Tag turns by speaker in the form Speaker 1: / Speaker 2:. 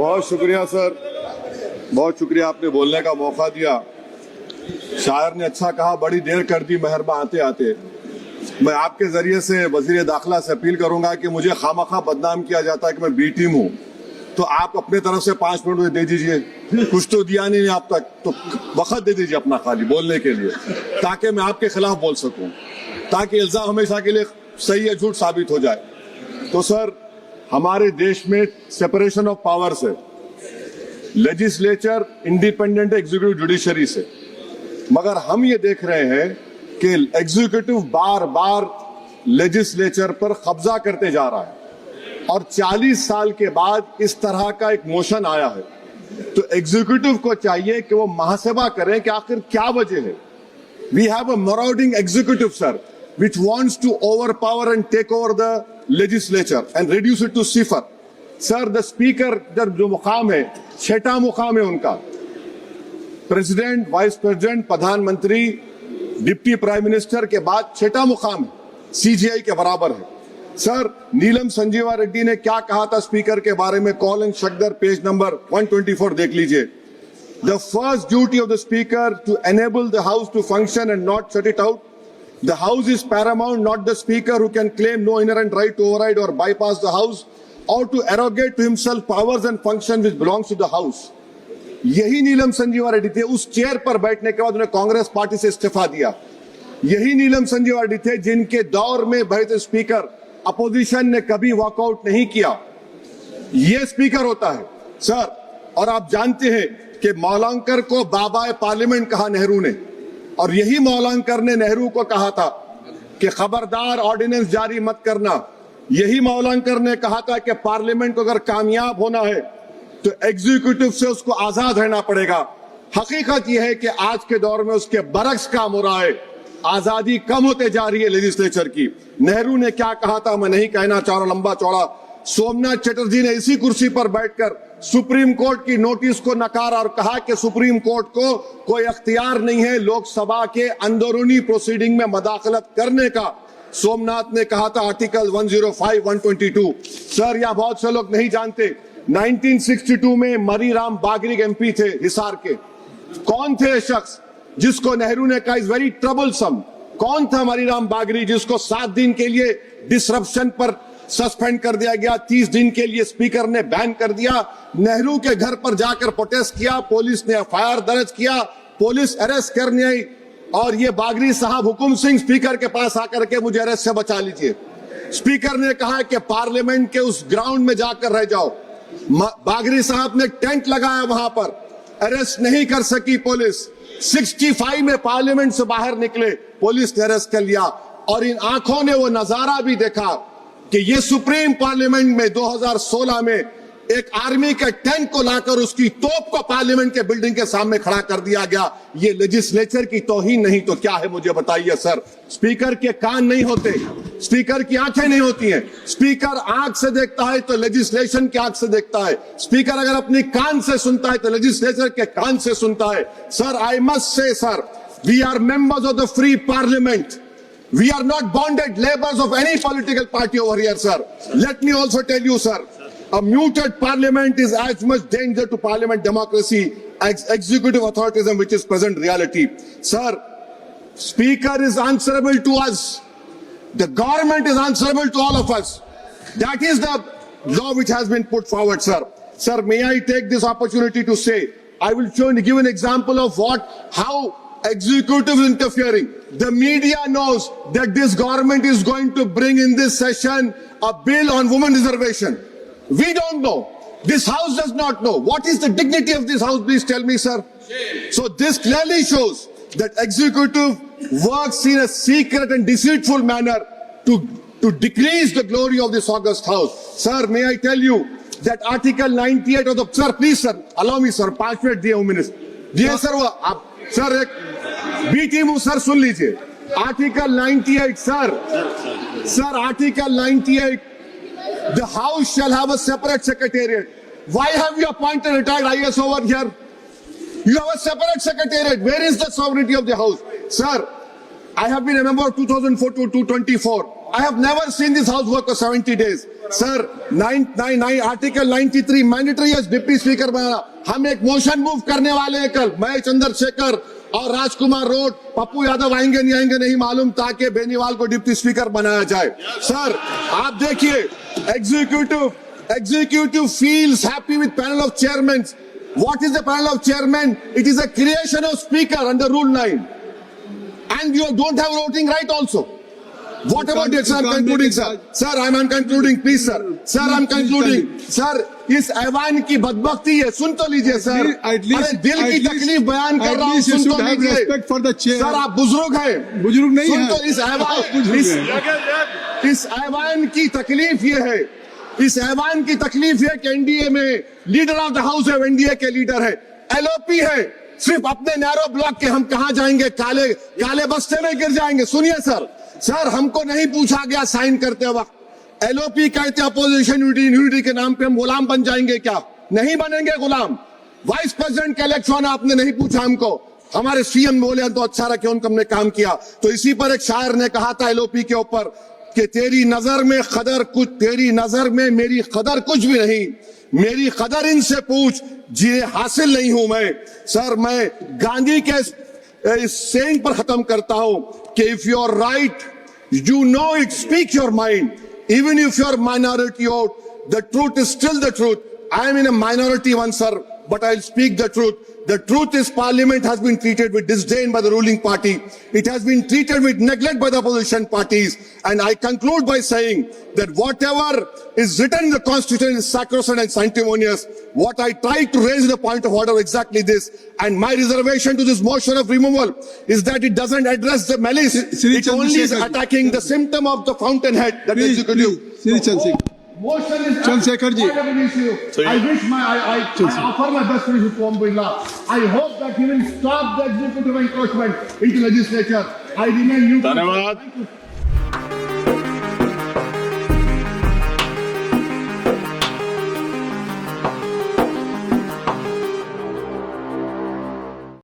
Speaker 1: बहुत शुक्रिया सर, बहुत शुक्रिया, आपने बोलने का मौका दिया। शायर ने अच्छा कहा, बड़ी देर कर दी मेहरबा आते आते। मैं आपके जरिए से वजीर दाखिला से अपील करूंगा कि मुझे खामखा बदनाम किया जाता है कि मैं बी टीम हूं, तो आप अपने तरफ से 5 मिनट दे दीजिए। कुछ तो दिया नहीं आप तक, तो वक्त दे दीजिए अपना खाली बोलने के लिए, ताकि मैं आपके खिलाफ बोल सकूं, ताकि इल्जाम हमेशा के लिए सही या झूठ साबित हो जाए। तो सर, हमारे देश में सेपरेशन ऑफ पावर्स है, लेजिस्लेचर इंडिपेंडेंट एग्जीक्यूटिव जुडिशरी से, मगर हम ये देख रहे हैं कि एग्जीक्यूटिव बार बार लेजिस्लेचर पर कब्जा करते जा रहा है और 40 साल के बाद इस तरह का एक मोशन आया है। तो एग्जीक्यूटिव को चाहिए कि वो मुहासबा करें कि आखिर क्या वजह है। We have a marauding executive sir, which wants to overpower and take over the legislature and reduce it to cipher. Sir, the speaker जो मुकाम है, 6ठा मुकाम है उनका, प्रेसिडेंट, वाइस प्रेसिडेंट, प्रधानमंत्री, डिप्टी प्राइम मिनिस्टर के बाद 6ठा मुकाम सीजीआई के बराबर है। सर, नीलम संजीवा रेड्डी ने क्या कहा था स्पीकर के बारे में, कॉल एंड शक्दर पेज नंबर 124 देख लीजिए। The first duty of the speaker to enable the house to function and not shut it out. The house is paramount, not the speaker who can claim no inherent right to override or bypass the house or to arrogate to himself powers and function which belongs to the house. यही नीलम संजीवा रेड्डी थे, उस chair पर बैठने के बाद उन्हें Congress party से इस्तीफा दिया। यही नीलम संजीवा रेड्डी थे जिनके दौर में बैठे स्पीकर अपोजिशन ने कभी वॉकआउट नहीं किया। ये स्पीकर होता है सर। और आप जानते हैं कि मौलांकर को बाबा पार्लियामेंट कहा नेहरू ने, और यही मौलांकर ने नेहरू को कहा था कि खबरदार ऑर्डिनेंस जारी मत करना। यही मौलांकर ने कहा था कि पार्लियामेंट को अगर कामयाब होना है तो एग्जीक्यूटिव से उसको आजाद रहना पड़ेगा। हकीकत यह है कि आज के दौर में उसके बरक्स काम हो रहा है, आजादी कम होते जा रही है लेजिस्लेचर की। नेहरू ने क्या कहा था मैं नहीं कहना चाह रहा लंबा चौड़ा। सोमनाथ चटर्जी ने इसी कुर्सी पर बैठकर सुप्रीम कोर्ट की नोटिस को नकारा और कहा कि सुप्रीम कोर्ट को कोई अख्तियार नहीं है लोकसभा के अंदरूनी प्रोसीडिंग में मदाखलत करने का। सोमनाथ ने कहा था आर्टिकल 105, 122। सर, यह बहुत से लोग नहीं जानते, 1962 में मरीराम बागरी एमपी थे हिसार के। कौन थे शख्स जिसको नेहरू ने कहा इज वेरी ट्रबलसम? कौन था मरीराम बागरी जिसको 7 दिन के लिए डिसरप्शन पर सस्पेंड कर दिया गया, 30 दिन के लिए स्पीकर ने बैन कर दिया। नेहरू के घर पर जाकर प्रोटेस्ट किया, पुलिस ने एफआईआर दर्ज किया, पुलिस अरेस्ट करने आई और ये बागरी साहब हुकुम सिंह स्पीकर के पास आकर के मुझे अरेस्ट से बचा लीजिए। स्पीकर ने कहा कि पार्लियामेंट के उस ग्राउंड में जाकर रह जाओ। बागरी साहब ने टेंट लगाया वहां पर, अरेस्ट नहीं कर सकी पुलिस। 65 में पार्लियामेंट से बाहर निकले, पुलिस ने अरेस्ट कर लिया। और इन आंखों ने वो नजारा भी देखा कि ये सुप्रीम पार्लियामेंट में 2016 में एक आर्मी के टैंक को लाकर उसकी तोप को पार्लियामेंट के बिल्डिंग के सामने खड़ा कर दिया गया। ये लेजिस्लेचर की तौहीन नहीं तो क्या है मुझे बताइए सर। स्पीकर के कान नहीं होते, स्पीकर की आंखें नहीं होती हैं। स्पीकर आंख से देखता है तो लेजिस्लेशन की आंख से देखता है। स्पीकर अगर अपनी कान से सुनता है तो लेजिस्लेचर के कान से सुनता है। Sir, I must say sir, we are members of the free parliament. We are not bonded laborers of any political party over here, sir. Let me also tell you, sir, a muted parliament is as much danger to parliament democracy as executive authoritarianism, which is present reality. Sir, speaker is answerable to us. The government is answerable to all of us. That is the law which has been put forward, sir. Sir, may I take this opportunity to say, I will give an example of how executive is interfering. The media knows that this government is going to bring in this session a bill on women reservation. We don't know. This house does not know. What is the dignity of this house? Please tell me, sir. So this clearly shows that executive works in a secret and deceitful manner to decrease the glory of this august house. Sir, may I tell you that article 98 of the, sir, please sir, allow me sir, 5 minute दिए minute दिए sir. वो आप sir एक B team sir सुन लीजिए। Article 98 sir article 98, the house shall have a separate secretariat. Why have you appointed retired IAS over here? You have a separate secretariat. Where is the sovereignty of the house? Sir, I have been a member of 2004 to 2024. I have never seen this house work for 70 days. Sir 999 article 93 mandatory है deputy speaker बनाना। हम एक motion move करने वाले हैं कल, मैं चंद्रशेखर और राजकुमार road, Pappu Yadav आएंगे नहीं मालूम, ताकि बेनीवाल को डिप्टी स्पीकर बनाया जाए। सर आप देखिए, executive feels happy with panel of chairmen. What is the panel of chairmen? It is a creation of speaker under Rule 9. And you don't have voting right also. What about it, sir? I'm concluding, sir. Sir, I'm concluding, please, sir. Sir, I'm concluding. Sir, इस ऐवान की बदबख्ती है, सुन तो लीजिए sir. अरे दिल की तकलीफ बयान कर रहा हूँ, सुन तो लीजिए। सर आप बुजुर्ग हैं, बुजुर्ग नहीं हैं। सुन तो इस ऐवान की तकलीफ ये है, इस ऐवान की तकलीफ है कि एनडीए में लीडर ऑफ द हाउस है, एनडीए के लीडर है, एलओपी है, सिर्फ अपने नैरो ब्लॉक के हम कहां जाएंगे, काले बस्ते में गिर जाएंगे। सुनिए सर हमको नहीं पूछा गया साइन करते वक्त, एलओपी कहते अपोजिशन यूनिटी के नाम पे हम गुलाम बन जाएंगे क्या? नहीं बनेंगे गुलाम। वाइस प्रेसिडेंट का इलेक्शन आपने नहीं पूछा हमको, हमारे सीएम बोले तो अच्छा रखे, उनको हमने काम किया। तो इसी पर एक शायर ने कहा था एलओपी के ऊपर कि तेरी नजर में कदर कुछ, तेरी नजर में मेरी कदर कुछ भी नहीं, मेरी कदर इनसे पूछ जिन्हें हासिल नहीं हूं मैं। सर मैं गांधी के इस सेइंग पर खत्म करता हूं कि if you are right you know it, speak your mind, even if you are minority out, the truth is still the truth. I am in a minority one sir, but I'll speak the truth. The truth is Parliament has been treated with disdain by the ruling party. It has been treated with neglect by the opposition parties. And I conclude by saying that whatever is written in the Constitution is sacrosanct and sanctimonious. What I tried to raise in the point of order exactly this. And my reservation to this motion of removal is that it doesn't address the malice. It only is attacking the symptom of the fountainhead, that executive. Motion is
Speaker 2: Chandrasekhar ji.
Speaker 1: I wish I offer my best wishes to Om Birla. I hope that he will stop the executive encroachment into legislature. I remain neutral.
Speaker 3: धन्यवाद।